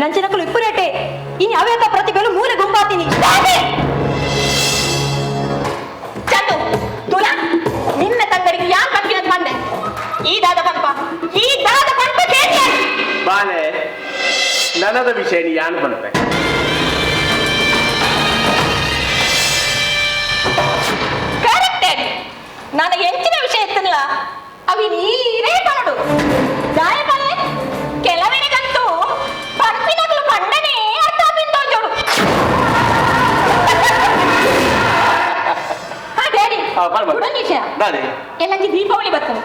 ನಂಚಿನಕ್ಕಳು ಇಪ್ಪುರೇಟೆ ಇನ್ನು ಅವೇಕ ಪ್ರತಿಭೆಗಳು ಮೂಲೆ ಗುಂಪಾತೀನಿ. ಚಂದು ತುಲ ನಿನ್ನ ತಂಗಡಿಗೆ ಯಾರು ಕಟ್ಟಿನ ಬಂದೆ ಈ ದಾದ ಪಂಪ ಬಾಲೆ ನನದ ವಿಷಯ ನೀ ಯಾನು ಬಂತೆ ಕರೆಕ್ಟ್ ನನಗೆ ಹೆಚ್ಚಿನ ವಿಷಯ ಇತ್ತಲ್ಲ ಅವಿ ನೀರೇ ಕಾಡು ದಾಯಪಾಲೆ ಕೆಲವರಿಗಂತೂ ಪರ್ಪಿನಗಳು ಕಂಡನೇ ಅರ್ಥ ಬಿಂದೋಜೋಡು. ಎಲ್ಲಂಜಿ ದೀಪಾವಳಿ ಬರ್ತದೆ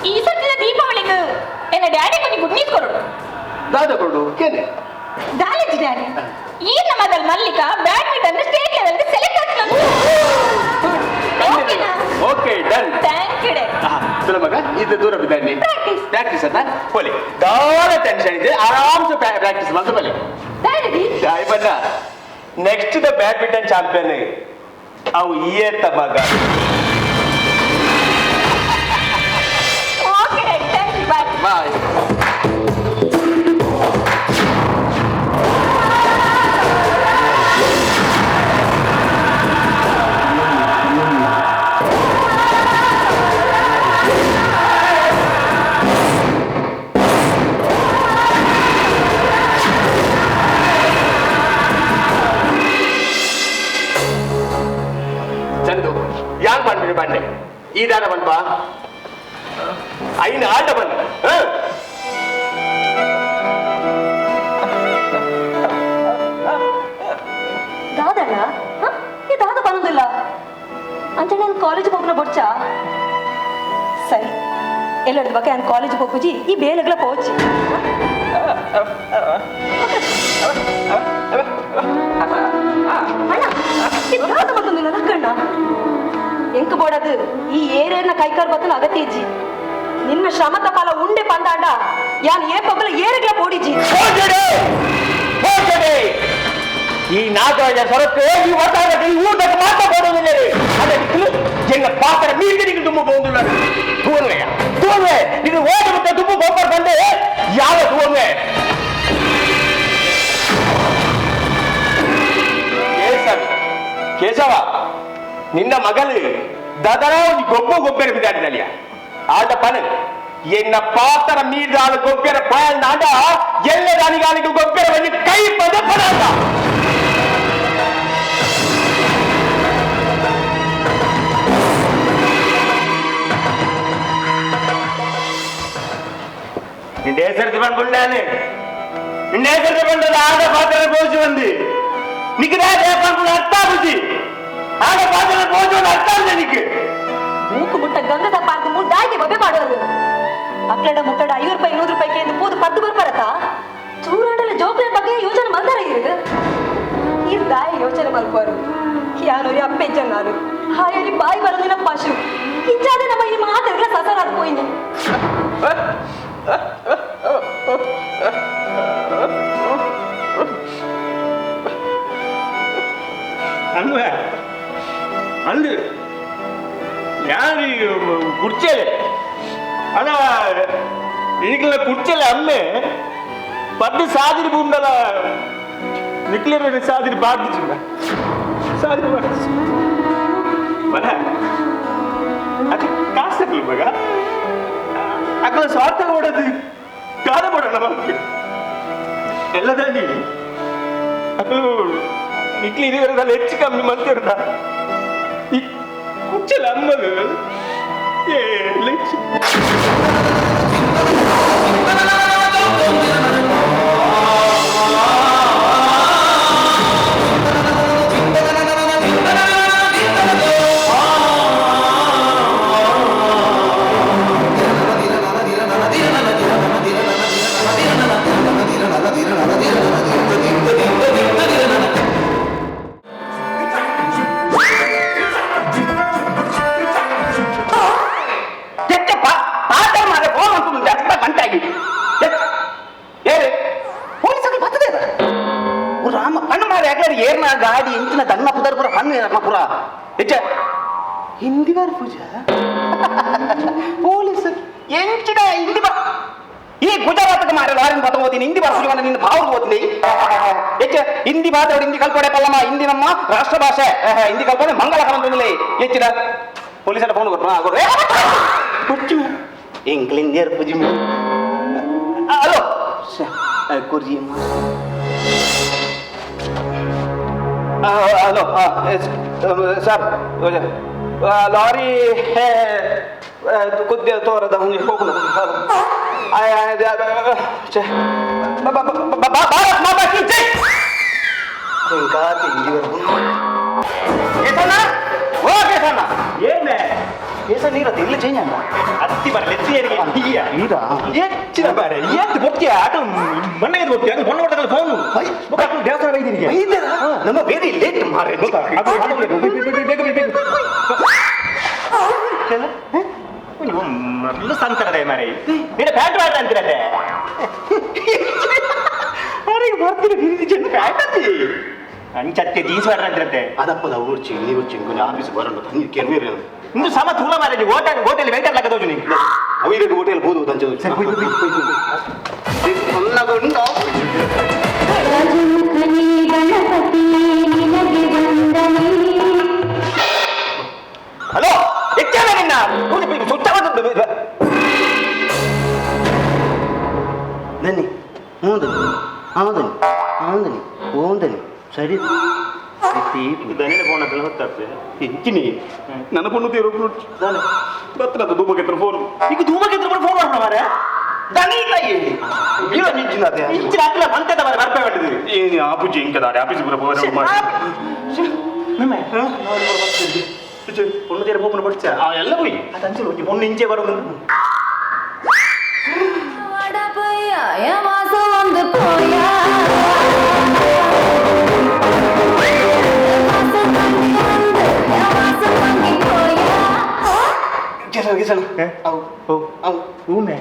ಈ ಸತ್ತಿನ ದೀಪಾವಳಿಗೆ ಎನ್ನ ಡ್ಯಾಡಿ ಕೊಂಚ ಗುಡ್ ನ್ಯೂಸ್ ಕೊಡು. ದಾದ ಕೊಡು ಕೇನೆ ದಾಲೇಜಿ ಡ್ಯಾಡಿ ಈ ನಮ್ಮದಲ್ Mallika badminton state level select ಆಗ್ತದೆ. ಓಕೆ ಡನ್ ಥ್ಯಾಂಕ್ ಯು ತುಲ ಮಗ ಇದು ದೂರ ಬಿದ್ದಾನೆ ಪ್ರಾಕ್ಟೀಸ್ ಅಂತ ಹೋಲಿ ದಾಳ ಟೆನ್ಷನ್ ಇದೆ ಆರಾಮ್ಸೆ ಪ್ರಾಕ್ಟೀಸ್ ಮಾಡ್ತಾ ಬಲಿ ದಾಯ್ ಬನ್ನ ನೆಕ್ಸ್ಟ್ ದ ಬ್ಯಾಡ್ಮಿಂಟನ್ ಚಾಂಪಿಯನ್ ಅವು ಈಯತ್ತ ಮಗ. Okay daddy thank you bye bye. Chandu ಯಾರು ಮಾಡ್ಬಿಡಿ ಬಂಡೆ ಈ ದಾರ ಬಂದ್ಬಾ ಐನ ಆಟ ಬಂದ ದಾದಣ್ಣ ಈ ದಾದ ಬರೋದಿಲ್ಲ ಅಂತ ನಾನು ಕಾಲೇಜ್ ಹೋಗ್ನ ಬೊಡ್ಚ ಸರಿ ಎಲ್ಲರದ ಬಗ್ಗೆ ನಾನು ಕಾಲೇಜ್ ಹೋಗುಜಿ ಈ ಬೇಲೆಗಳ ಪೋಚಿ ಅಣ್ಣ ಈ ದಾದ ಬರ್ತೊಂದಿಲ್ಲ ನಕ್ಕಣ್ಣ ಎಂಕ ಬೋಡದು ಈ ಏರೇರ್ನ ಕೈಕಾರ್ ಬತ್ತಲು ಅಗತ್ಯ ಇಜ್ಜಿ ನಿನ್ನ ಶ್ರಮದ ಫಲ ಉಂಡೆ ಪಂದಾಂಡ ಯಾನ್ ಏ ಪೊಗಲ ಏರಿಗ್ಲ ಪೋಡಿಜಿ ಈ ನಾಗರಾಜ ಸರಕ್ಕೆ ಈ ಒಟ್ಟಾಗಿ ಊಟಕ್ಕೆ ಮಾತ್ರ ಕೊಡುವುದಿಲ್ಲ ಅದಕ್ಕೆ ಎನ್ನ ಪಾತ್ರ ಮೀಟಿಗೆ ತುಂಬ ಹೋಗುದಿಲ್ಲ ತೂವೆ ಇದು ಓದ ಮತ್ತೆ ತುಂಬ ಗೋಪರ್ ಬಂದೆ ಯಾವ ತೂವೆ ಕೇಶವ ನಿನ್ನ ಮಗಳು ದದರ ಗೊಬ್ಬರ ಬಿದ್ದಾಡಿದಲ್ಲಿಯ ಆಟ ಪನ ಎನ್ನ ಪಾತ್ರ ಮೀದಾಳ ಗೊಬ್ಬರ ಪಾಯಲ್ ನಾಡ ಎಲ್ಲ ದಾನಿಗಾಲಿಗೂ ಗೊಬ್ಬರ ಬಂದು ಕೈ ಪದ ಪದಾರ್ಥ ನಿಂದ ಹೆಸರು ಬಂದ್ಕೊಂಡಾನೆ ನಿಂದ ಹೆಸರು ಬಂದದ ಆಡ ಪಾತ್ರ ಗೋಜು ಬಂದು ನಿಕ್ಕಿದ ಅರ್ಥ ಆಗುದಿ ಆಡ ಪಾತ್ರ ಗೋಜು ಅರ್ಥ ಆಗಿದೆ ನಿಕ್ಕೆ ಮೂಕು ಮುಟ್ಟ ಗಂಗದ ಪಾರ್ಕ್ ಮುದ್ದಾಗಿ ಬಬ್ಬೆ ಮಾಡೋದು ಮಕ್ಕಳ ಮುಕ್ಕಡ 50 ರೂಪಾಯಿ 100 ರೂಪಾಯಿಗೆ ಎಂದು ಪೂದು ಪದ್ದು ಬರ್ಬರತ್ತ ಚೂರಾಡಲ ಜೋಕ್ಲೇಟ್ ಬಗ್ಗೆ ಯೋಚನೆ ಮಾಡ್ತಾರ ಈ ದಾಯ ಯೋಚನೆ ಮಲ್ಕೋರು ಯಾನೋರಿ ಅಪ್ಪೆ ಜನ್ನಾರು ಹಾಯರಿ ಬಾಯಿ ಬರೋದಿನ ಪಾಶು ಇಚ್ಚಾದೆ ನಮ್ಮ ಈ ಮಾತೆಲ್ಲ ಸಸರಾದ ಹೋಯ್ನಿ ಅಂದು ಯಾರು ಕುರ್ಚಲೆ ಅದ ಈಗಲ ಕುರ್ಚಲೆ ಅಮ್ಮೆ ಪದ್ದು ಸಾದಿರಿ ಬುಂಡಲ ನಿಕ್ಲೇರ ಸಾದಿರಿ ಬಾರ್ದಿச்சுங்க ಸಾದಿರಿ ಬಾರ್ದಿச்சு ಬರ ಅಕ್ಕ ಕಾಸಕ್ಲು ಮಗ ಅಕ್ಕಲ ಸ್ವಾರ್ಥ ಓಡೋದು ಕಾಲ ಮಾಡೋಣ ನಮಗೆ ಎಲ್ಲದಲ್ಲಿ ಅಕ್ಕಲು ನಿಕ್ಲಿ ಇರೋದ್ರಲ್ಲಿ ಹೆಚ್ಚು ಕಮ್ಮಿ ಮಂತಿರ್ದ ಈ ಕುಚ್ಚಲ ಅಮ್ಮದು ಏರ್ನ ಗಾಡಿ ಎಂಚಿನ ತನ್ನ ಪುದರ್ ಪುರ ಪಣ್ಣು ಪುರ ಹೆಚ್ಚ ಹಿಂದಿಗಾರ ಪೂಜಾ ಪೊಲೀಸ್ ಎಂಚಿನ ಹಿಂದಿ ಈ ಗುಜರಾತ್ ಮಾರ ಲಾರಿನ ಪತ ಓದಿನಿ ಹಿಂದಿ ಭಾಷೆ ನಿನ್ನ ಭಾವ್ರು ಓದಿನಿ ಹೆಚ್ಚು ಹಿಂದಿ ಮಾತಾಡಿ ಹಿಂದಿ ಕಲ್ಪಡೆ ಪಲ್ಲಮ್ಮ ಹಿಂದಿ ನಮ್ಮ ರಾಷ್ಟ್ರ ಭಾಷೆ ಹಿಂದಿ ಕಲ್ಪನೆ ಮಂಗಳ ಕರಂತಂದಿಲ್ಲ ಹೆಚ್ಚಿನ ಪೊಲೀಸರ ಫೋನ್ ಕೊಟ್ಟರು ಇಂಗ್ಲಿಂದಿಯರ್ ಪೂಜಿ ಹಲೋ ಕುರ್ಜಿ ಹಲೋ ಸರ್ ಲಾರಿ ಕುದ್ದೆ ತೋರದ ಹೋಗುಣ ನೀರತ್ತೆ ಇಲ್ಲ ಚೇಂಜ್ ಅಲ್ಲ ಹತ್ತಿ ಬರಲಿ ಎತ್ತಿಯರಿಗೆ ನೀರಾ ಹೆಚ್ಚಿನ ಬಾರೆ ಎತ್ತು ಬೊಕ್ತಿಯ ಆಟ ಮನೆಗೆ ಬೊಕ್ತಿಯ ಅದು ಮೊನ್ನೆ ಹೊಟ್ಟದಲ್ಲಿ ಫೋನು ದೇವಸ್ಥಾನ ಬೈದಿನಿಗೆ ನಮ್ಮ ಬೇರೆ ಲೇಟ್ ಮಾರೇ ಸಂತರದೆ ಮಾರಿ ನಿನ್ನ ಪ್ಯಾಂಟ್ ಮಾಡ್ತಾ ಅಂತಿರತ್ತೆ ಅವರಿಗೆ ಬರ್ತೀನಿ ಚೆಂದ ಪ್ಯಾಂಟ್ ಅತ್ತಿ ಅಂಚತ್ತೆ ಜೀನ್ಸ್ ಮಾಡ್ರ ಅಂತಿರತ್ತೆ ಅದಪ್ಪದ ಊರ್ಚಿ ನೀವು ಚಿಂಗುನಿ ಆಫೀಸ್ ಬರೋಣ ತಂಗಿ ಕೆರ್ವೀರ ಇಂದು ಸಮ ತೂಲ ಮಾರಿ ನೀವು ಹೋಟೆಲ್ ವೆಯ್ಟರ್ ಲೆಕ್ಕ ತೋಜು ನೀವು ಅವಿಗೆ ಹೋಟೆಲ್ ಬೋದು ತಂಚು ಹಲೋ ಹೆಚ್ಚಾನ ನಿನ್ನ ಸುತ್ತ ನನ್ನಿ ಹೌದನಿ ಹೌದನಿ ಹೌದನಿ ಓಂದನಿ ಸರಿ ದನಿನ ಫೋನ್ ಹತ್ರ ಹೊತ್ತಾಗ್ತದೆ ಹೆಚ್ಚಿನಿ ನನ್ನ ಪೊಣ್ಣು ತೀರೋ ಬತ್ತದ ಧೂಮಕೇತ್ರ ಫೋನ್ ಈಗ ಧೂಮಕೇತ್ರ ಫೋನ್ ಮಾಡೋಣ ಮಾರೆ ದನಿ ತಾಯಿ ಇಲ್ಲ ನಿಜ್ಜಿನ ಅದೇ ಇಚ್ಚಿನ ಹಾಕಿಲ್ಲ ಬಂತೆದ ಮಾರೆ ಬರ್ಪೇ ಮಾಡಿದ್ವಿ ಏನು ಆಪುಜಿ ಇಂಕದಾರೆ ಆಫೀಸ್ ಪೂರ ಹೋಗಿ ಮಾಡಿ ನಿಮ್ಮೆ பொண்ணு தேர போகணும் படிச்சா ಎಲ್ಲ போய் அது அஞ்சு ஓகே பொண்ணு இஞ்சே வரணும் ஊமே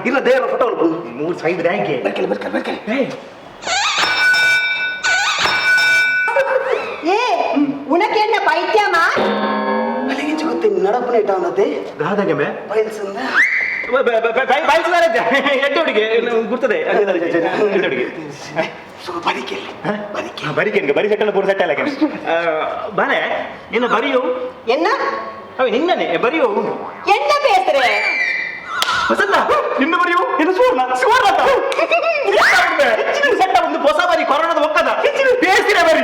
ಇಲ್ಲ ದೇವರ ಫೋಟೋ ಮೂರು ಸೈಡ್ ಬ್ಯಾಂಕೆ ಬರ್ಕಲಿ ஏ உனக்கு என்ன பைத்தியமா ಅಲ್ಲಿಗೆ ಗೊತ್ತೆ ನಡಪನೆ ಇಟ್ಟ ಅನ್ನತ್ತೆ ದಾದಾಗೆ ಮೇ ಬಯಲ್ಸಂದ ಬಯಲ್ಸಿದಾರೆ ಎಡ್ಡೋಡಿಗೆ ಗುರ್ತದೆ ಎಡ್ಡೋಡಿಗೆ ಬರಿಕೆಲ್ಲಿ ಬರಿಕೆ ಬರಿ ಸೆಟ್ಟಲ್ಲ ಪೂರ ಸೆಟ್ಟಲ್ಲ ಬಾನೆ ನಿನ್ನ ಬರಿಯು என்ன ಅವ ನಿನ್ನನೆ ಬರಿಯು என்ன பேசுற ವಸಂತ ನಿನ್ನ ಬರಿಯು ಇದು ಸುವರ್ಣ ಹೆಚ್ಚಿನ ಸೆಟ್ಟ ಒಂದು ಹೊಸ ಬರಿ ಕೊರೋನಾದ ಒಕ್ಕದ ಹೆಚ್ಚಿನ ಬೇಸಿರ ಬರಿ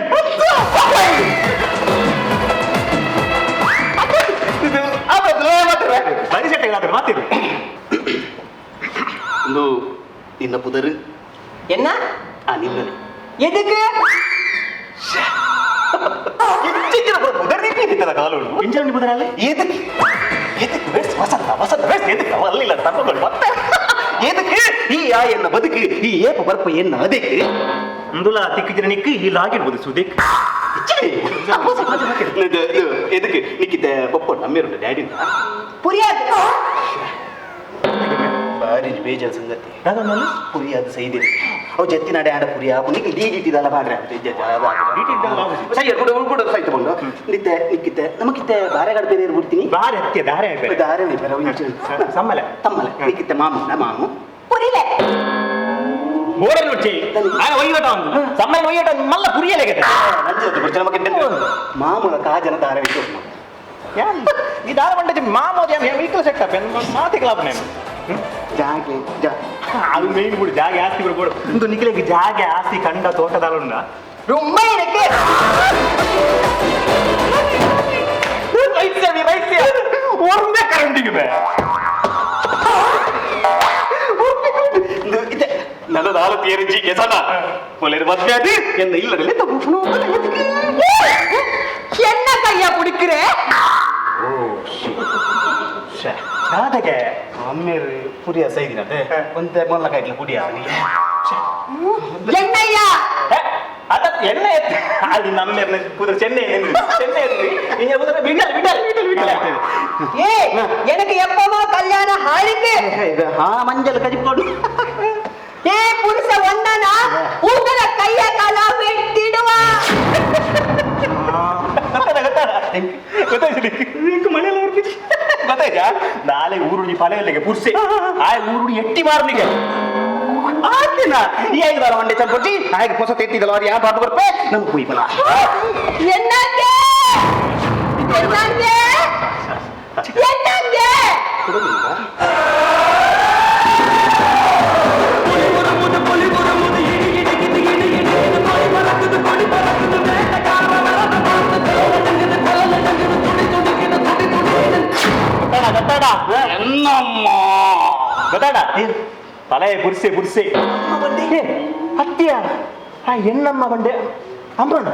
ಬರಿ ಸೆಟ್ಟಗಳಾದ್ರೆ ಮಾತಿರು ಒಂದು ನಿನ್ನ ಪುದರು என்ன ನಿನ್ನನೆ எதுக்கு ಇಂಜನ್ ಬುದರಲ್ಲಿ ಎದಕ್ಕೆ ವಸಂತ ಎದಕ್ಕೆ ಅಲ್ಲಿಲ್ಲ ತಪ್ಪಗಳು ಮತ್ತೆ ಎದಕ್ಕೆ ಈ ಆ ಎನ್ನ ಬದುಕು ಈ ಏಪ ಬರ್ಪ ಎನ್ನ ಅದಕ್ಕೆ ಮುಂದುಲ ತಿಕ್ಕಿದ್ರೆ ನಿಕ್ಕಿ ಇಲ್ಲಿ ಆಗಿರ್ಬೋದು ಸುದೀಕ್ ಎದಕ್ಕೆ ನಿಕ್ಕಿದ್ದ ಪಪ್ಪ ನಮ್ಮೇರುಂಟ ಡ್ಯಾಡಿ புரியாது ಬಾರಿ ಬೇಜಾರ ಸಂಗತಿ ಪುರಿಯಾದ ಸೈದಿ ಅವು ಜತ್ತಿ ನಡೆ ಆಡ ಪುರಿಯ ನಿಕ್ಕೆ ದೀಡಿಟ್ಟಿದಲ್ಲ ಬಾಡ್ರೆ ಸರಿ ಕೂಡ ಸಾಯ್ತಕೊಂಡು ನಿತ್ತೆ ನಿಕ್ಕಿತ್ತೆ ನಮಗಿತ್ತೆ ಬಾರೆಗಾಡ ಬೇರೆ ಬಿಡ್ತೀನಿ ಬಾರೆ ಹತ್ಯ ದಾರೆ ದಾರೆ ಸಮ್ಮಲೆ ತಮ್ಮಲೆ ನಿಕ್ಕಿತ್ತೆ ಮಾಮು புரியல ಗೋಡೆ ನೋಡ್ಚಿ ಒಯ್ಯೋಟ ಒಂದು ಸಮ್ಮಲೆ ಒಯ್ಯೋಟ ಮಲ್ಲ ಪುರಿಯಲೇಗತ್ತೆ ನಮಗೆ ಮಾಮೂಲ ಕಾಜನ ದಾರೆ ಈ ದಾರ ಬಂಡ ಮಾಮೋದಿ ವೀಕಲ್ ಸೆಟ್ ಮಾತಿಗೆ నేను ಜಾಗೆ ಅದು ಮೇನ್ ಕೂಡ ಜಾಗ ಆಸ್ತಿ ಕೂಡ ಒಂದು ನಿಖಿಲಿಗೆ ಜಾಗ ಆಸ್ತಿ ಕಂಡ ತೋಟದಾಳುಂಡ ரொம்ப இருக்கு ಒಮ್ಮೆ ಕರೆಂಟಿಗೆ ನನ್ನ ನಾಳು ತೇರಿಜಿ ಕೆಸನ ಪೊಲೆರು ಮದ್ವೆ ಅದು ಎನ್ನ ಇಲ್ಲದಲ್ಲೇ ತಪ್ಪು என்ன கையா குடிக்கிற ಅದಕ್ಕೆ ಅಮ್ಮೇರು ಪುರಿಯ ಸೈದಿನತೆ ಒಂದೇ ಮೊಲ್ಲ ಕಾಯ್ತಲ ಪುಡಿಯ என்னையா ಅದ ಎಣ್ಣೆ ಅದು ನಮ್ಮ ಕುದುರೆ ಚೆನ್ನೈ ಚೆನ್ನೈ ஏ எனக்கு எப்பமா கல்யாணம் ஆயிருக்கு மஞ்சள் கஜிப்போடு ஏ புருஷ ஒண்ணனா உங்கள கைய கால ಗೊತ್ತಾಯ್ತು ಮನೆಯಲ್ಲ ಹೊರಬಿಟ್ಟು ಗೊತ್ತಾಯ್ತಾ ನಾಳೆ ಊರುಡಿ ಪಲೆಯಲ್ಲಿಗೆ ಪುರ್ಸೆ ಆ ಊರುಡಿ ಎಟ್ಟಿ ಮಾರನಿಗೆ ಆಕೆನ ಈ 5 ವಾರ ಮಂಡೆ ಚಲ್ಪಟ್ಟಿ ಹಾಗೆ ಹೊಸ ತೆತ್ತಿದಲ್ಲ ಅವ್ರು ಯಾವ ಪಾಠ ಬರ್ಪೆ ನಮ್ಗೆ ಕುಯ್ಬಲ್ಲ என்னங்க என்னங்க என்னங்க என்னம்மா ಗೊತ್ತಾಡಾ ತಲೆ ಪುರ್ಸೆ ಪುರ್ಸೆ ಹತ್ತಿಯ என்னம்மா ಬಂಡೆ அம்பரಣ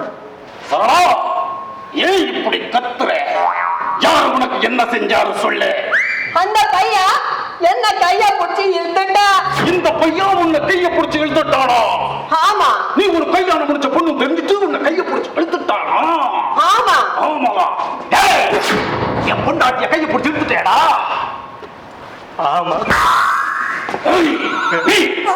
ஏன் இப்படி கத்துற யார் உனக்கு என்ன செஞ்சாரு சொல்லு அந்த பையா என்ன கைய புடிச்சு இழுத்துட்டா இந்த பையன் உன்னை கைய பிடிச்சு இழுத்துட்டானா ஆமா நீ ஒரு கல்யாணம் முடிச்ச பொண்ணு தெரிஞ்சுட்டு உன்னை கைய பிடிச்சு இழுத்துட்டானா ஆமா ஆமாவா என் பொண்டாட்டிய கைய பிடிச்சு இழுத்துட்டேடா ஆமா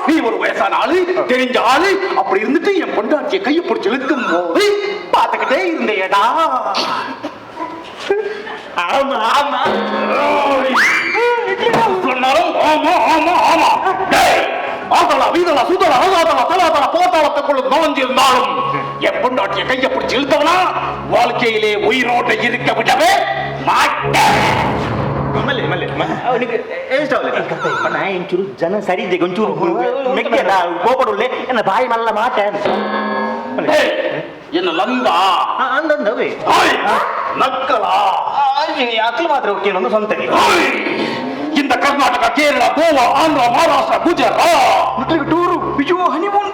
நீ ஒரு வயசான ஆளு தெரிஞ்ச ஆளு அப்படி இருந்துட்டு என் பொண்டாட்டிய கைய பிடிச்சு இழுக்கும் போது பாத்துக்கிட்டே இருந்தேடா ஆமா ஆமா சொன்னாலும் ஆமா ஆமா ஆமா ஆதலா வீதலா சுதலா ஆதாதலா தலாதலா போதாளத்துக்குள்ள நுழைஞ்சிருந்தாலும் என் பொண்டாட்டிய கைய பிடிச்சு இழுத்தவனா வாழ்க்கையிலே உயிரோட இருக்க விடவே மாட்டேன் ಮಲ್ಲೆ ಮಲ್ಲೆ ಅವನಿಗೆ ಎಷ್ಟಾಗಲ್ಲ ನಾ ಒಂಚೂರು ಜನ ಸರಿ ಇದ್ದೆ ಒಂಚೂರು ಮೆಕ್ಕೆಲ್ಲ ಗೋಪಡುಳ್ಳೆ ನನ್ನ ಬಾಯಿ ಮಲ್ಲ ಮಾಟ என்ன லங்கா ಅಂದವೇ நக்கலா ಅಕ್ಲು ಮಾತ್ರ ಕೇಳೊಂದು ಸ್ವಂತ இந்த கர்நாடகா கேரளா கோவா ஆந்திரா மகாராஷ்டிரா குஜராத் ಟೂರು ಬಿಜು ಹನಿಮೂನ್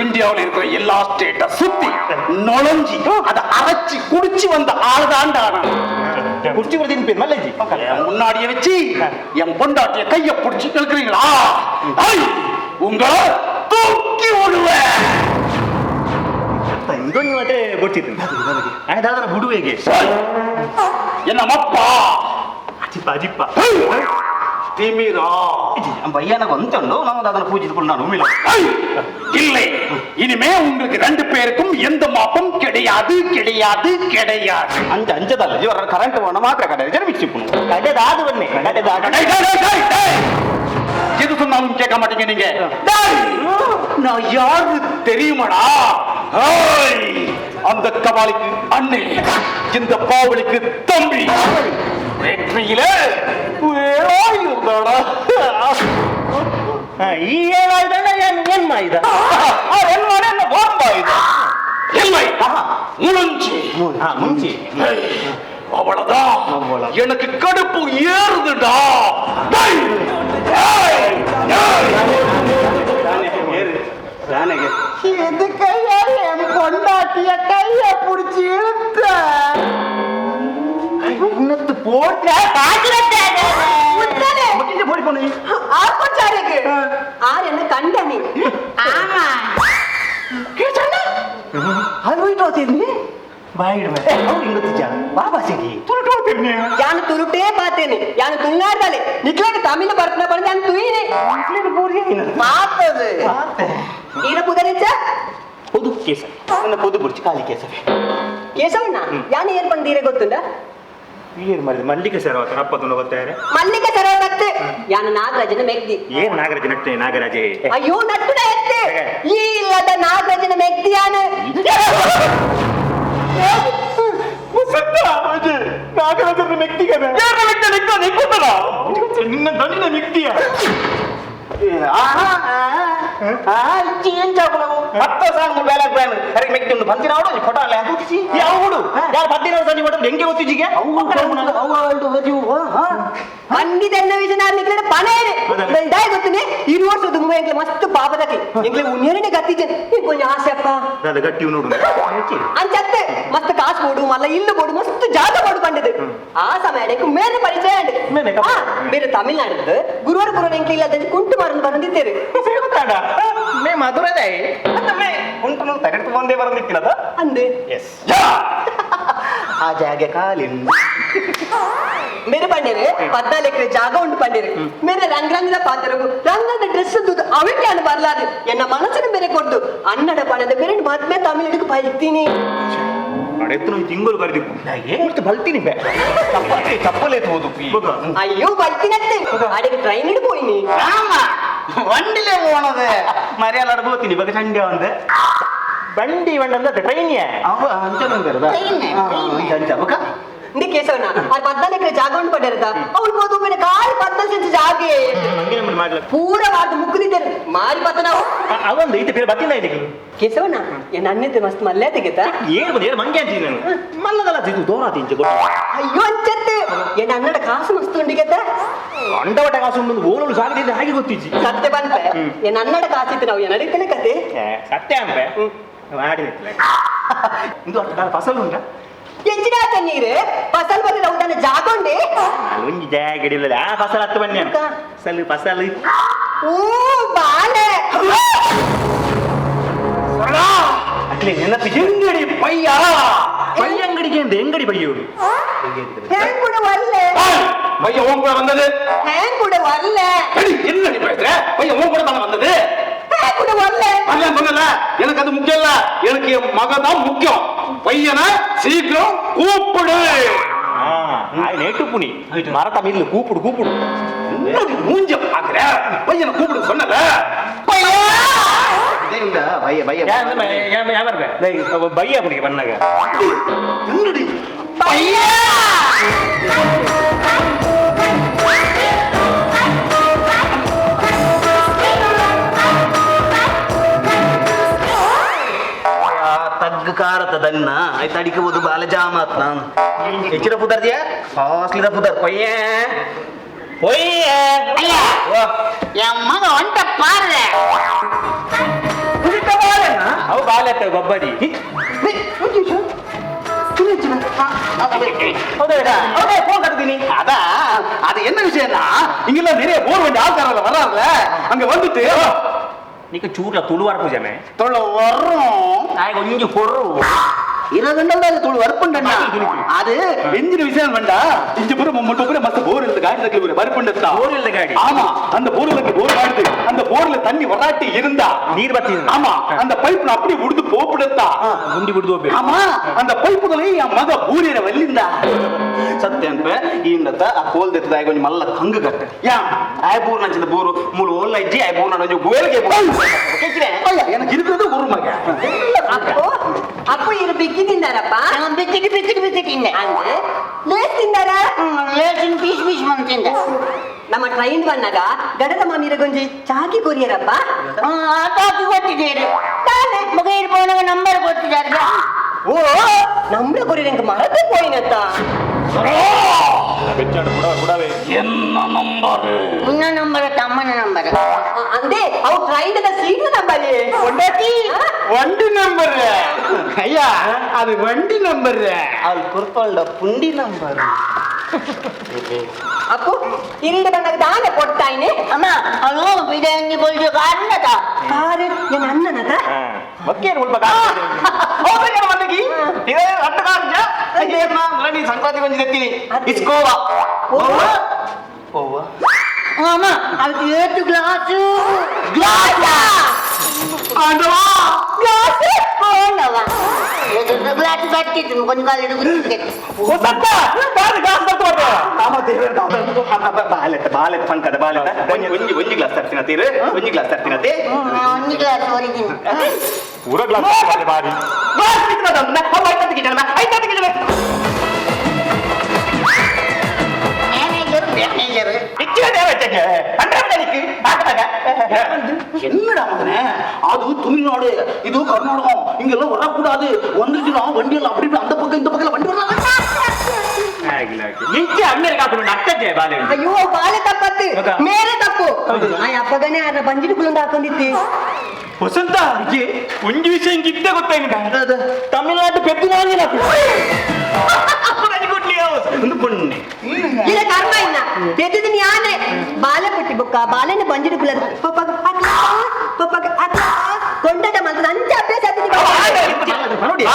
இந்தியாவில் இருக்கிற எல்லா ஸ்டேட்ட சுத்தி நுழைஞ்சி அதை அரைச்சி குடிச்சு வந்த ஆளுதான்டான ಕುರ್ಚಿ ಬರ್ತೀನಿ ಪೇರ್ ಮಲ್ಲೆಜಿ முன்னாடியே வச்சு என் பொண்டாட்டிய கைய பிடிச்சி கேட்கிறீங்களா உங்களை தூக்கி விடுவேன் ಇದೊಂದು ಮಾತ್ರ ಗೊತ್ತಿತ್ತು ಅದಾದ್ರೆ ಬಿಡುವೆಗೆ என்ன மப்பா ಅಜಿಪ್ಪ ಅಜಿಪ್ಪ திமிரா பையனுக்கு வந்துட்டோம் நம்ம அதனை பூஜித்து நான் உண்மையில இல்லை இனிமே உங்களுக்கு 2 பேருக்கும் எந்த மாப்பம் கிடையாது கிடையாது கிடையாது அஞ்சு அஞ்சதல்ல இவர கரண்ட் வேணும் மாத்திர கடை மிக்சி பண்ணும் கடைதாது பண்ணே எது சொன்னாலும் கேட்க மாட்டீங்க நீங்க நான் யாரு தெரியுமாடா அந்த கபாலிக்கு அண்ணே இந்த பாவலிக்கு தம்பி வெற்றியில இருந்தாடா ಈ ಏನಾಯ್ದಣ್ಣ ಏನ್ ಮಾಯ್ದ ಏನ್ ಮಾಡಿ என்ன போம்பாயுது இல்லை முழஞ்சி ಮುಂಚೆ அவ்வளவுதான் எனக்கு கடுப்பு ஏறுதுடா பொண்டாட்டிய கைய புடிச்சு இழுத்த இன்னத்து போட்ட போடி போன ஆர்ப்பாச்சாருக்கு ஆர் என்ன கண்டனி ஆமா அது போயிட்டு வச்சிருந்தீ ಬಾಯಿಡ್ಮೆ ಇಂಗೊತ್ತಿಜ ಬಾಬಾ ಸಿಗಿ ತುರುಟು ಹೋಗ್ತಿರ್ನಿ ಯಾನು ತುರುಟೇ ಪಾತೇನೆ ಯಾನು ತುಳ್ಳಾಡ್ದಾಲೆ ನಿಕ್ಲಾಗ ತಮಿಳು ಬರ್ತನ ಬಂದ ಯಾನು ತುಯಿನೆ ನಿಕ್ಲೇನು ಪೂರ್ಗೆ ಮಾತದು ಈರ ಪುದರಿಚ ಪೊದು ಕೇಸ ನನ್ನ ಪೊದು ಬುರ್ಚಿ ಕಾಲಿ ಕೇಸವೆ ಕೇಸವಣ್ಣ ಯಾನು ಏನ್ ಬಂದೀರೆ ಗೊತ್ತುಂಡ ಏನ್ ಮಾಡಿದೆ ಮಲ್ಲಿಗೆ ಸರವತ ಅಪ್ಪತನ ಗೊತ್ತಾರೆ ಮಲ್ಲಿಗೆ ಸರವತ ಯಾನು ನಾಗರಾಜನ ಮೆಗ್ದಿ ಏನ್ ನಾಗರಾಜ ನಟ್ಟೆ ನಾಗರಾಜೆ ಅಯ್ಯೋ ನಟ್ಟುಡ ಎತ್ತೆ ಈ ಇಲ್ಲದ ನಾಗರಾಜನ ಮೆಗ್ದಿ ಯಾನು ನಾಗರಾಜನ ಮೆಕ್ತಿಗದ ನಿನ್ನ ದಣಿನ ಮೆಕ್ತಿಯ ಏನ್ ಚಾಪಲವು ಹತ್ತ ಸಾಂಗ್ ಬೇಲೆ ಪ್ಲಾನ್ ಅರೆ ಮೆಕ್ತಿ ಒಂದು ಬಂತಿನಾಡು ಫೋಟೋ ಅಲ್ಲ ಕೂತಿಸಿ ಯಾವುದು ಯಾರು 16 ಸಂಜೆ ಫೋಟೋ ಹೆಂಗೆ ಗೊತ್ತಿಜಿಗೆ ಮಂದಿದೆನ್ನ ವಿಷಯ ನಿಕ್ಲೆ ಪನೇರೆ ಡೈ ಗೊತ್ತನೆ 2 ವರ್ಷದ ಮುಂಬೈ ಎಂಕ್ಲೆ ಮಸ್ತ್ ಪಾಪದಕ್ಕೆ ಎಂಕ್ಲೆ ಉನ್ನೇರನೆ ಗತ್ತಿಜೆ ಕೊಂಚ ಆಸೆಪ್ಪ ದಾದ ಗಟ್ಟಿ ನೋಡು ಅಂಚತ್ತೆ ಮಸ್ತ್ ಕಾಸು ಕೊಡು ಮಲ್ಲ ಇಲ್ಲು ಕೊಡು ಮಸ್ತ್ ಜಾಗ ಕೊಡು ಪಂಡಿದೆ ಆ ಸಮಯಕ್ಕೆ ಮೇರೆ ಪರಿಚಯ ಬೇರೆ ತಮಿಳ್ನಾಡು ಗುರುವಾರ ಎಂಕ್ಲೆ ಇಲ್ಲದ ಕುಂಟು ಮರನ್ನು ಬಂದಿದ್ದೇವೆ ಗೊತ್ತಾಡ ಮೇ ಮಧುರದೇ ಮೇ ಕುಂಟು ತಗಟ್ಟು ಬಂದೇ ಬರಂದಿತ್ತಿನದ ಅಂದೆ ಎಸ್ ಆ ಜಾಗ ಕಾಲಿಂದ मेरे पंडेरे 14 ಎಕರೆ ಜಾಗ ಉಂಟು पंडेरे मेरे ರಂಗರಂಗದ ಪಾತ್ರರು ರಂಗದ ಡ್ರೆಸ್ ದುದು ಅವಕ್ಕೆ ಅನ್ನು ಬರಲಾದೆ ಎನ್ನ ಮನಸ್ಸಿನ ಬೇರೆ ಕೊಟ್ಟು ಅನ್ನಡ ಪಣದ ಬೇರೆ ಮತ್ತೆ ತಮಿಳಿಗೆ ಬೈತೀನಿ ಎತ್ತು ತಿಂಗಳು ಕರೆದಿಪ್ಪು ಏನು ಬಲ್ತೀನಿ ಬೇ ಚಪ್ಪಲೆ ಹೋದು ಅಯ್ಯೋ ಬರ್ತೀನತ್ತೆ ಅಡಿಗೆ ಟ್ರೈನ್ ಹಿಡ್ಬೋಯ್ನಿ വണ്ടിയിലേ പോണത് മര്യാദ പോത്തിന് ഇപ്പൊ ചണ്ടി വന്ന് ಬಂಡಿ ಬಂಡ ಟ್ರೈನ್ నీ కేశవనా అది 14 ఎకరాల జాగ ఉండి పడ్డారట అవును పోదు మన కాలి 14 సెంట్ జాగే పూರ వాడు ముక్కుదిద్దరు మారి పతనావు ಅವೊಂದು ಈತ ಬೇರೆ ಬತ್ತಿಲ್ಲ ಇದಕ್ಕೆ ಕೇಶವನ ಏನ್ ಅನ್ನಿದ್ದೆ ಮಸ್ತ್ ಮಲ್ಲೆ ತೆಗೆತ ಏನು ಬಂದು ಮಂಗೆ ಅಂತೀನಿ ನಾನು ಮಲ್ಲದಲ್ಲ ಇದು ದೂರ ತಿಂಚು ಅಯ್ಯೋ ಅಂಚತ್ತೆ ಏನ್ ಅನ್ನಡ ಕಾಸು ಮಸ್ತ್ ಉಂಡಿಗೆತ ಅಂಡವಟ ಕಾಸು ಒಂದು ಓಲೋಳು ಸಾಗಿದ್ರೆ ಹಾಗೆ ಗೊತ್ತಿಜ್ಜಿ ಸತ್ಯ ಬಂತೆ ಏನ್ ಅನ್ನಡ ಕಾಸಿತ್ತು ನಾವು ಏನ್ ನಡೀತೇನೆ ಕತೆ ಸತ್ಯ ಅಂಪೆ ಮಾಡಿ ಇದು ಅಟ್ಟ ಫಸಲು ಉಂಟಾ ಹೆಚ್ಚಿನ ನೀರು ಫಸಲ್ ಬಂದ್ರೆ ನಾವು ತಾನೆ ಜಾಗೊಂಡೆ ಒಂಜಿ ಜಾಗಡಿಲ್ಲ ಆ ಫಸಲ್ ಹತ್ತು ಬನ್ನಿ ಫಸಲು ಫಸಲು ಓ ಬಾಳೆ ಅಟ್ಲೇ ನೆನಪಿ ಎಂಗಡಿ ಪಯ್ಯ ಪಯ್ಯ ಅಂಗಡಿಗೆ ಅಂತ ಎಂಗಡಿ ಬೈಯೋಡು ಹೆಂಗ್ ಕೂಡ ಒಳ್ಳೆ பைய ஓம் கூட வந்தது ಹೆಂಗ್ ಕೂಡ ಒಳ್ಳೆ என்ன நீ பேசுற பைய ஓம் கூட தான வந்தது ಹೆಂಗ್ ಕೂಡ ಒಳ್ಳೆ அல்ல சொன்னல எனக்கு அது முக்கியம் இல்ல எனக்கு என் மகன் தான் முக்கியம் பையனை சீக்கிரம் கூப்பிடு நேட்டு புனி மரத்த மீன்ல கூப்பிடு கூப்பிடு மூஞ்ச பாக்குற பையனை கூப்பிடு சொன்னல பையா பைய பையா புனிக்கு பண்ணாங்க என்னடி பையா ಕಾರತ ದನ್ನ ಆಯ್ತು ಅಡಿಕಬಹುದು ಬಾಲ ಜಾಮಾತ್ ನಾನು ಹೆಚ್ಚಿನ ಪುದರ್ದಿಯ ಹಾಸ್ಲಿದ ಪುದರ್ ಪೊಯ್ಯ ಪೊಯ್ಯ ಅಯ್ಯ ಮಗ ಒಂಟ ಪಾರ್ರೆ ಅವು ಬಾಲೆತ್ತ ಗೊಬ್ಬರಿ போன் கட்டுதீனி அதான் அது என்ன விஷயம்னா இங்கெல்லாம் நிறைய போர் வேண்டிய ஆள்காரங்கள வர்றாருல அங்க வந்துட்டு నీకు చూర్ల తుಳುవార పూజమే தொள்ள வர்றோம் நான் கொஞ்சம் பொருள் இருபது துளி வறுப்புண்டா அது எஞ்சின விஷயம் வேண்டா இஞ்ச புறம் முட்டு புறம் மத்த போர் இந்த காடி தக்கல ஒரு வறுப்புண்டா போர் இல்ல காடி ஆமா அந்த போர்ல போர் காடுது அந்த போர்ல தண்ணி வராட்டி இருந்தா நீர் பத்தி ஆமா அந்த பைப்ல அப்படியே உடுது போப்புடத்தா ಗುಂಡಿ ಬಿಡ್ದು ஆமா அந்த ಪೈಪ್ದಲ್ಲಿ என் ಮಗ ಬೂರಿನ ವಲ್ಲಿಂದ ಸತ್ಯ ಅಂತ ಇಂದತ ಆ ಕೋಲ್ ದೆತ್ತದ ಆಗ ಒಂಜಿ ಮಲ್ಲ ಕಂಗ ಕಟ್ಟ ಯಾ ಆಯ ಬೂರ್ ನಂಚಿದ ಬೂರು ಮೂಲು ಓಲ್ಲ ಇಜ್ಜಿ ಆಯ ಬೂರ್ ನಾನು ಗೋಯಲ್ಗೆ ಕೇಕಿರೆ ಅಯ್ಯ எனக்கு இருக்கிறது ஒரு மக அப்போ இது பிக்கி திண்டாரப்பா ಬಿಚ್ಚಿಟ್ಟು ಬಿಚ್ಚಿಟ್ಟು ಬಿಚ್ಚಿಟ್ಟಿಂದೆ ಅಂದ್ರೆ ಲೇಸ್ ತಿಂದಾರ ಲೇಸಿನ ಪೀಸ್ ಪೀಸ್ ಬಂದು ತಿಂದೆ ನಮ್ಮ ಟ್ರೈನ್ ಬಂದಾಗ ಗಡದ ಮಾಮಿರ ಗೊಂಜಿ ಚಾಕಿ ಕೊರಿಯರಪ್ಪ ಆಟಾಕಿ ಕೊಟ್ಟಿದ್ದೀರಿ ಮಗ ಇರ್ಬೋನಾಗ ನಂಬರ್ ಕೊಟ್ಟಿದ್ದಾರೆ ಓ ನಮ್ರ ಕೊರಿಯರ ಎಂಕ ಮರತೆ ಪೋಯಿನತ್ತ என்ன நம்பர் ನಿನ್ನ ನಂಬರ್ ತಮ್ಮನ ನಂಬರ್ ಅಂದೆ ಅವು ಟ್ರೈನ್ ಸೀಟ್ ನಂಬರ್ வண்டி நம்பர் ஐயா அது வண்டி நம்பர் அவள் குறுப்பாளோட புண்டி நம்பர் ಅಪ್ಪು ಇರಿಡ ಬಂದಾಗ ದಾನ ಕೊಡ್ತಾಯಿನಿ ಅಮ್ಮ ಅವಳು ಬಿಡಂಗಿ ಬೋಲ್ಜು ಕಾರಣದ ಕಾರು ನನ್ನ ಅಣ್ಣನದ ಮಕ್ಕೇನು ಉಳ್ಬೇಕ ಇದೇ ಅಟ್ಟಗಾರ್ಜ ನೀ ಸಂಕ್ರಾಂತಿ ಕೊಂಚ ಎತ್ತೀನಿ ಇಸ್ಕೋವಾ ಓವಾ ಅಮ್ಮ ಅದು ಏತು ಗ್ಲಾಸು ಆಂಡವಾ ಗ್ಲಾಸ್ ಬಟ್ಟಿದ್ದು ಕೊಂಚ ಕಾಲ ಬಾಲೆತ್ತ ಪಂಕದ ಬಾಲೆತ್ತ ಒಂಜಿ ಗ್ಲಾಸ್ ತರ್ತೀನಿ ತೀರು ಒಂಜಿ ಗ್ಲಾಸ್ ತರ್ತೀನಿ ಒಂದು ಗ್ಲಾಸ್ ಹೊರಿದ್ದೀನಿ ಪೂರ ಗ್ಲಾಸ್ ಬಾರಿ என்னடா மகனே அது தமிழ்நாடு இது கர்நாடகம் இங்கெல்லாம் வரக்கூடாது வந்துருச்சுன்னா வண்டி எல்லாம் அப்படி அந்த பக்கம் இந்த பக்கம் வண்டி வரலாம் ನಿಂಚೆ ಅಮ್ಮೇಲೆ ಕಾಕೊಂಡು ಅಕ್ಕಕ್ಕೆ ಬಾಲೆ ಅಯ್ಯೋ ಬಾಲೆ ತಪ್ಪತ್ತು ಮೇರೆ ತಪ್ಪು ಆ ಅಪ್ಪಗನೆ ಅದ್ರ ಬಂಜಿಡುಗಳು ಹಾಕೊಂಡಿದ್ದೆ ವಸಂತ ಒಂಜಿ ವಿಷಯ ಗಿದ್ದೆ ಗೊತ್ತಾಗಿಲ್ಲ ತಮಿಳ್ನಾಡು ಪೆದ್ದು ಇಲ್ಲ ಕರ್ಮ ಇಲ್ಲ ಎದ್ದಿದ್ದೀನಿ ಯಾನೆ ಬಾಲೆ ಪುಟ್ಟಿ ಬುಕ್ಕ ಬಾಲೆನ ಬಂಜಿಡುಗಳು ಕೊಂಡಟ ಮಂತ್ರ ಅಂಚೆ ಅಭ್ಯಾಸ ನೋಡಿ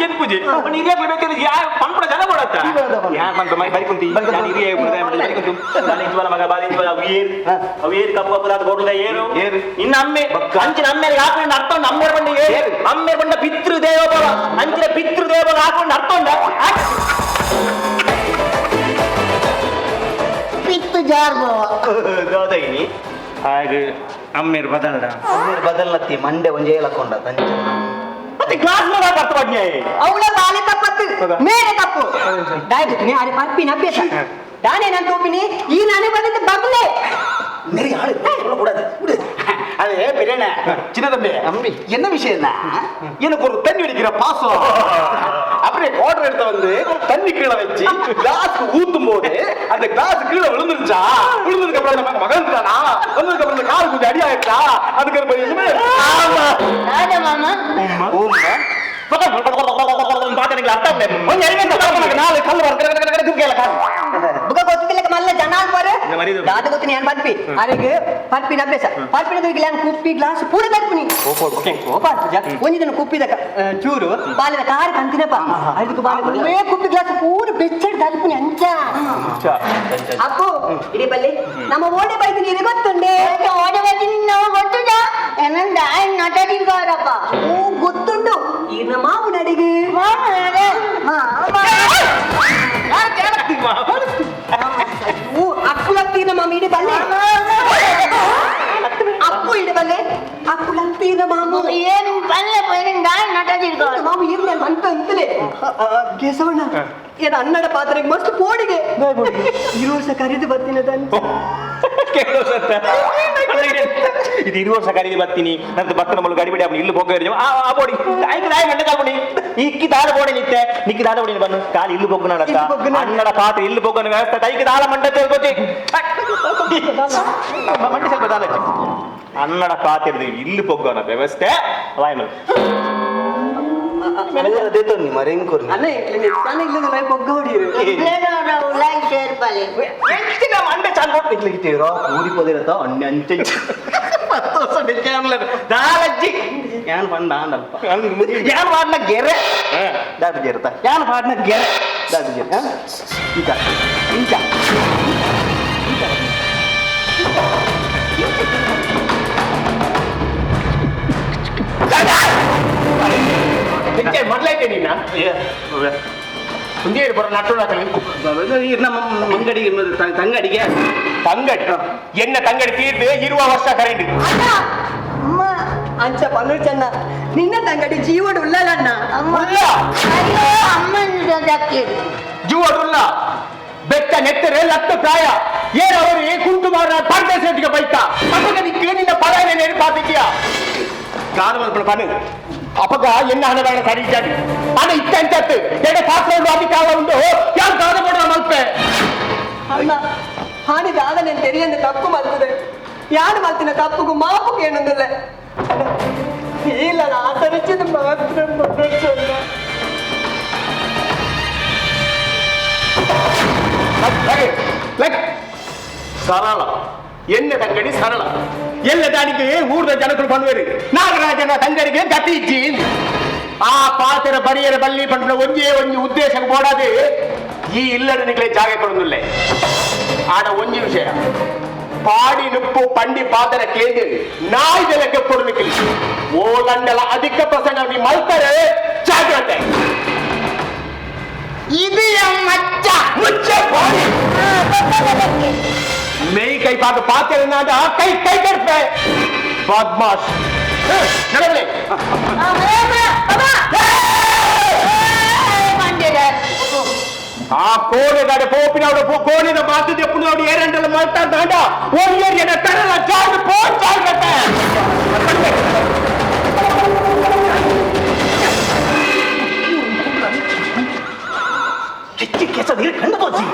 ಎಂತ ಪೂಜೆ ಹಿರಿಯಾಗ್ಲಿ ಬೇಕಾದ್ರೆ ಯಾರು ಪಂಪಡ ಜನ ಕೊಡತ್ತ ಯಾರು ಪಂಪ ಮೈ ಬರಿಕುಂತಿ ನಾನು ಹಿರಿಯ ಬರಿಕುಂತು ನಾನು ಇಂಜುವಲ ಮಗ ಬಾರಿ ಇಂಜುವಲ ಅವು ಏರು ಕಪ್ಪು ಕಪ್ಪು ಕೊಡಲ ಏರು ಇನ್ನ ಅಮ್ಮೆ ಅಂಚಿನ ಅಮ್ಮೆಗೆ ಹಾಕೊಂಡು ಅರ್ಥ ಉಂಟು ಅಮ್ಮೆರ ಬಂಡ ಏರು ಅಮ್ಮೆರ ಬಂಡ ಪಿತೃ ದೇವೋಭವ ಅಂಚಿನ ಪಿತೃ ದೇವೋಭವ ಹಾಕೊಂಡು ಅರ್ಥ ಉಂಟ ಪಿತ್ತು ಜಾರ್ಬೋ ಗೌದಗಿನಿ ಹಾಗೆ ಅಮ್ಮೇರು ಬದಲತ್ತಿ ಮಂಡೆ ಒಂಜೇ ಲಕ್ಕೊಂಡ ಮತ್ತೆ ಕ್ಲಾಸ್ ನೋಡಕ್ ಅರ್ಥ ಬಗ್ಗೆ ಅವಳ ಬಾಲೆ ತಪ್ಪತ್ತು ಮೇರೆ ತಪ್ಪು ದಾಯ್ತು ಅರೆ ಪರ್ಪಿನ ಅಭ್ಯಾಸ ನಾನೇ ನಾನು ತೋಪಿನಿ ಈ ನಾನೇ ಬಂದಿದ್ದ ಬಗ್ಲೆ ನೆರೆ ಆಳು ಕೂಡದು அதே பிரியன சின்ன தம்பி அம்பி என்ன விஷயம்னா எனக்கு ஒரு தண்ணி அடிக்கிற பாசம் அப்படியே குவார்டர் எடுத்து வந்து தண்ணி கீழே வச்சு கிளாஸ் ஊத்தும் போது அந்த கிளாஸ் கீழே விழுந்துருச்சா விழுந்ததுக்கு அப்புறம் நம்ம மகன் தானா வந்ததுக்கு அப்புறம் இந்த கால் கொஞ்சம் அடி ஆயிடுச்சா அதுக்கு ஆமா ராஜா மாமா பாத்தீங்களா அர்த்தம் கொஞ்சம் நாலு கல் ಬುಗ ಗೊತ್ತಿಲ್ಲ ಮಲ್ಲ ಜನಾಲ್ ಬರ ದಾದ ಗೊತ್ತಿನಿ ಏನ್ ಪರ್ಪಿ ಅರೆಗೆ ಪರ್ಪಿನ ಅಭ್ಯಾಸ ಪರ್ಪಿನ ದುಗಿಲ ಕುಪ್ಪಿ ಗ್ಲಾಸ್ ಪೂರ ತರ್ಪಿನಿ ಓಪ ಒಂದಿನ ಕುಪ್ಪಿದ ಚೂರು ಬಾಲದ ಕಾರ್ ಕಂತಿನಪ್ಪ ಅದಕ್ಕೆ ಬಾಲ ಕುಪ್ಪಿ ಗ್ಲಾಸ್ ಪೂರ ಬೆಚ್ಚಡ್ ತರ್ಪಿನಿ ಅಂಚ ಅಪ್ಪು ಇಡಿ ಬಲ್ಲಿ ನಮ್ಮ ಓಡೆ ಬೈದಿನಿ ಇದು ಗೊತ್ತುಂಡೆ ಓಡೆ ಬರ್ತೀನಿ ನಾವು ಗೊತ್ತುಂಟ ಏನಂದ ನಟಡಿಗಾರಪ್ಪ ಓ ಗೊತ್ತುಂಟು ಈ ನಮ್ಮ ಮಾವು ನಡಿಗೆ ಅಪ್ಪುಲತ್ತೀನ ಮಾಮ ಇಡಿ ಬಲ್ಲೆ ಅಪ್ಪು ಇಡಿ ಬಲ್ಲೆ ಅಪ್ಪುಲತ್ತೀನ ಮಾಮು ಏನು ಬಲ್ಲೆ ಪೈರಿಂದ ನಟಡಿಗಾರ ಮಾಮು ಇರ್ಲಿ ಅಂತ ಅಂತಲೇ ಕೇಸವಣ್ಣ ಏನು ಅನ್ನಡ ಪಾತ್ರೆಗೆ ಮಸ್ತ್ ಪೋಡಿಗೆ ಈ ವರ್ಷ ಕರೆದು ಬರ್ತೀನದಂತ ಇದು 20 ವರ್ಷ ಕರೀದಿ ಬರ್ತೀನಿ ನಂತರ ಭತ್ತನ ಮೊಳು ಗಡಿಬಿಡಿ ಅವನು ಇಲ್ಲಿ ಹೋಗ ಆ ಬೋಡಿ ಆಯ್ತು ನಾಯಿ ಗಂಟೆ ಕಾಲ್ಬಡಿ ಇಕ್ಕಿ ದಾಲ ಬೋಡಿ ನಿತ್ತೆ ನಿಕ್ಕಿ ದಾಲ ಬೋಡಿ ಬನ್ನು ಕಾಲು ಇಲ್ಲಿ ಬೊಗ್ಗು ನಡತ್ತ ಅನ್ನಡ ಪಾತ್ರೆ ಇಲ್ಲಿ ಬೊಗ್ಗನ ವ್ಯವಸ್ಥೆ ಕೈಗೆ ದಾಲ ಮಂಡತ್ತೆ ಗೊತ್ತಿ ಮಂಡಿ ಸ್ವಲ್ಪ ದಾಲ ಅನ್ನಡ ಪಾತ್ರೆ ಇಲ್ಲಿ ಬೊಗ್ಗನ ವ್ಯವಸ್ಥೆ ವಾಯ್ಮಲ್ ದೇತೋನಿ ಮರೆಂಕೋರ್ ಅಣ್ಣ ಇಲ್ಲ ಬೊಗ್ಗ ಹೊಡಿರು ಉಲಾಯಿ ಸೇರ್ಪಲೆ ಎಂಟಿನ ಮಂಡೆ ಚಾಲ್ ಕೊಟ್ಟು ನಿಕ್ಲಿಕ್ಕಿತೀರೋ ಊರಿ ಪೋದಿರತ್ತ ಅಣ್ಣ ಅಂಚೆ 10 ವರ್ಷ ಬೆಚ್ಚ ದಾಲಜ್ಜಿ ಯಾನ್ ಪಂಡ ಅಂದಲ್ಪ ಯಾನ್ ವಾಡ್ನ ಗೆರೆ ದಾಟ ಗೆರತ ಯಾನ್ ವಾಡ್ನ ಗೆರೆ ದಾಟ ಗೆರೆ ಈಗ ಇಂಚ ಮೊದಲೈತೆ ನೀನ ಮುಂದೆ ಬರೋ ನಟ್ಟು ನಮ್ಮ ಮಂಗಡಿಗೆ ತಂಗಡಿಗೆ ತಂಗಡಿ ಎನ್ನ ತಂಗಡಿ ತೀರ್ದು ಇರುವ ವರ್ಷ ಕರೆಂಟ್ ಅಮ್ಮ ಅಂಚ ಪನ್ನು ಚೆನ್ನ ನಿನ್ನ ತಂಗಡಿ ಜೀವಡು ಉಳ್ಳಲಣ್ಣ ಅಯ್ಯೋ ಅಮ್ಮನ ಜೀವಡುಲ್ಲ ಬೆಟ್ಟ ನೆತ್ತರೆ ಲತ್ತ ಪ್ರಾಯ ಏನವರು ಕುಂಟುಮಾರ ಪಾರ್ಟೇಶನ್ಗೆ ಬೈತಾ ಮಗನ ನಿನ್ನ ಪರಾಯನೆ ನೆನಪಾತಿದ್ಯಾ ಕಾಲು ಪನು ಅಪಗ ಎನ್ನ ಹಣಗಳನ್ನ ಸರಿಜಾಗಿ ಹಣ ಇತ್ತಂಚತ್ತು ಎಡೆ ಪಾತ್ರೆಗಳು ಅಧಿಕಾರ ಉಂಟು ಯಾರು ಕಾದ ಕೊಡ ಮಲ್ಪೆ ಅಣ್ಣ ಹಾನಿದ ಆದನೆ ತೆರಿಯಂದು ತಪ್ಪು ಮಲ್ತದೆ ಯಾರು ಮಲ್ತಿನ ತಪ್ಪುಗೂ ಮಾಪುಗೆ ಏನೊಂದಿಲ್ಲ ಇಲ್ಲ ಆಚರಿಸಿದ ಮಾತ್ರ ಸರಳ ಎಣ್ಣೆ ತಂಗಡಿ ಸರಳ ಎಲ್ಲ ದಾನಿಗೆ ಊರ್ದ ಜನಗಳು ಬಂದ್ವೇರಿ ನಾಗರಾಜನ ತಂಗಡಿಗೆ ಗತಿ ಇಜ್ಜಿ ಆ ಪಾತ್ರ ಬರಿಯರ ಬಲ್ಲಿ ಪಂಡ ಒಂದೇ ಒಂದು ಉದ್ದೇಶ ಬೋಡದೆ ಈ ಇಲ್ಲದನಿಗಳೇ ಜಾಗ ಕೊಡೊಂದಿಲ್ಲ ಆಡ ಒಂಜಿ ವಿಷಯ ಪಾಡಿ ನುಪ್ಪು ಪಂಡಿ ಪಾತ್ರ ಕೇಂದ್ರ ನಾಯಿ ಜನಕ್ಕೆ ಕೊಡಲಿಕ್ಕಿಲ್ಲ ಓಲಂಡಲ ಅಧಿಕ ಪ್ರಸಂಗ ಮಲ್ತಾರೆ ಜಾಗ್ರತೆ ಇದು ಮಚ್ಚ ಮುಚ್ಚ ಪಾಡಿ मेरी कई बात बात करना था कई कई करते बदमाश चलो ले आ कोने गाड़े पोपिना उड़े कोने ना बात दे अपने उड़े एरंडल मारता दांडा वो ये ना तरला चार फोन चार करता है किच्ची कैसा दिल ठंड तो जी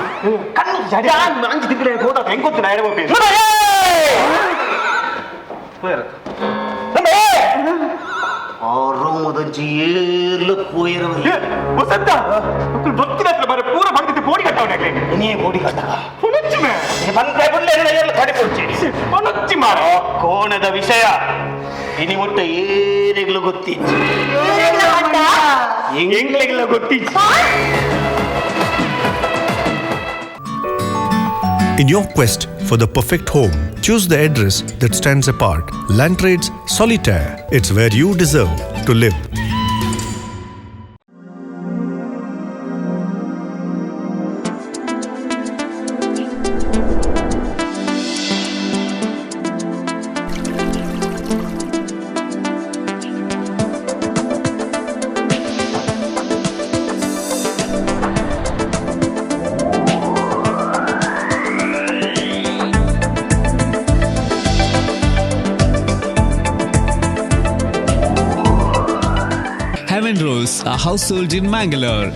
कन्नु जड़ान मांज दिखले होता ಹೆಂಗ್ ಗೊತ್ತು ನಾಯನ ಹೋಗಿ ಆರೋಮದಂಚಿ ಏರ್ಲು ಪೋಯಿರವಲ್ಲ ವಸಂತ ಗೊತ್ತಿಲ್ಲ ಬರ ಪೂರ ಬಂದಿದ್ದು ಬೋಡಿ ಕಟ್ಟವನೆ ನೀ ಬೋಡಿ ಕಟ್ಟ ಪುನಚ್ಚಿ ಮೇ ಬಂದ್ರೆ ಬುಲ್ಲೆ ಏರ್ಲು ಕಡಿ ಪೋಚಿ ಪುನಚ್ಚಿ ಮಾರ ಕೋಣದ ವಿಷಯ ಇನಿ ಮುಟ್ಟ ಏರೆಗ್ಲು ಗೊತ್ತಿತ್ತು ಎಂಗ್ಲೆಗ್ಲ ಗೊತ್ತಿತ್ತು. In your quest for the perfect home, choose the address that stands apart. Land Trades Solitaire. It's where you deserve to live. Heaven Rose, a household in Mangalore.